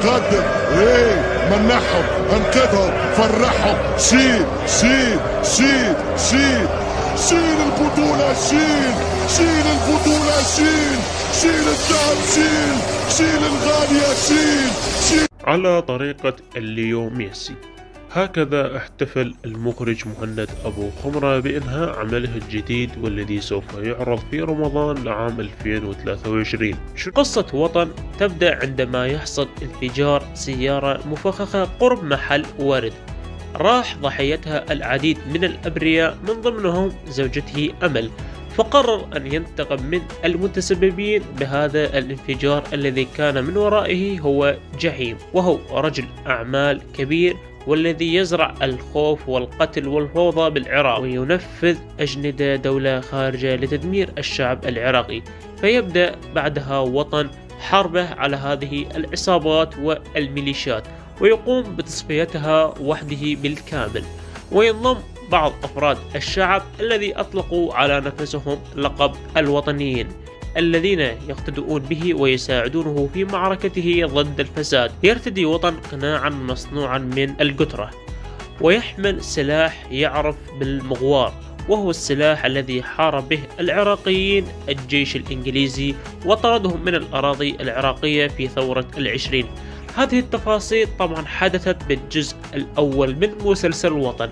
قدم، منحهم، انقذهم، فرحهم، شيل شيل شيل شيل شيل البطولة، شيل البطولة، شيل الذهب، شيل الغالية، شيل. على طريقة الليو ميسي. هكذا احتفل المخرج مهند أبو خمرة بإنهاء عمله الجديد والذي سوف يعرض في رمضان لعام 2023. قصة وطن تبدأ عندما يحصل انفجار سيارة مفخخة قرب محل ورد، راح ضحيتها العديد من الأبرياء من ضمنهم زوجته أمل، فقرر أن ينتقم من المتسببين بهذا الانفجار الذي كان من ورائه هو جحيم، وهو رجل أعمال كبير والذي يزرع الخوف والقتل والفوضى بالعراق، وينفذ أجندة دولة خارجة لتدمير الشعب العراقي. فيبدأ بعدها وطن حربه على هذه العصابات والميليشيات، ويقوم بتصفيتها وحده بالكامل، وينضم بعض أفراد الشعب الذي أطلقوا على نفسهم لقب الوطنيين، الذين يقتدؤون به ويساعدونه في معركته ضد الفساد. يرتدي وطن قناعا مصنوعا من القطرة، ويحمل سلاح يعرف بالمغوار، وهو السلاح الذي حارب به العراقيين الجيش الإنجليزي وطردهم من الأراضي العراقية في ثورة العشرين. هذه التفاصيل طبعا حدثت بالجزء الأول من مسلسل وطن.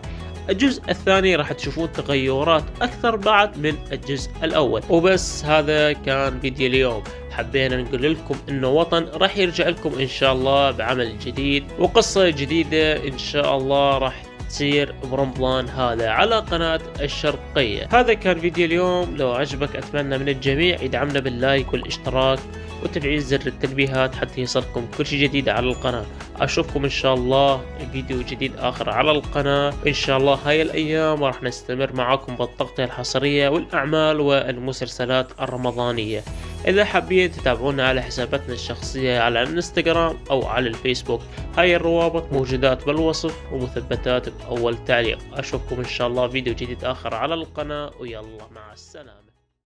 الجزء الثاني راح تشوفون تغيرات أكثر بعد من الجزء الأول. وبس، هذا كان فيديو اليوم. حبينا نقول لكم إنه وطن راح يرجع لكم إن شاء الله بعمل جديد وقصة جديدة إن شاء الله راح تصير برمضان هذا على قناة الشرقية. هذا كان فيديو اليوم، لو عجبك أتمنى من الجميع يدعمنا باللايك والاشتراك وتفعيل زر التنبيهات حتى يصلكم كل شيء جديد على القناة. أشوفكم إن شاء الله فيديو جديد آخر على القناة إن شاء الله. هاي الأيام راح نستمر معاكم بالتغطية الحصرية والأعمال والمسلسلات الرمضانية. إذا حابين تتابعونا على حساباتنا الشخصية على الانستغرام أو على الفيسبوك، هاي الروابط موجودات بالوصف ومثبتات بأول تعليق. أشوفكم إن شاء الله فيديو جديد آخر على القناة، ويلا مع السلامة.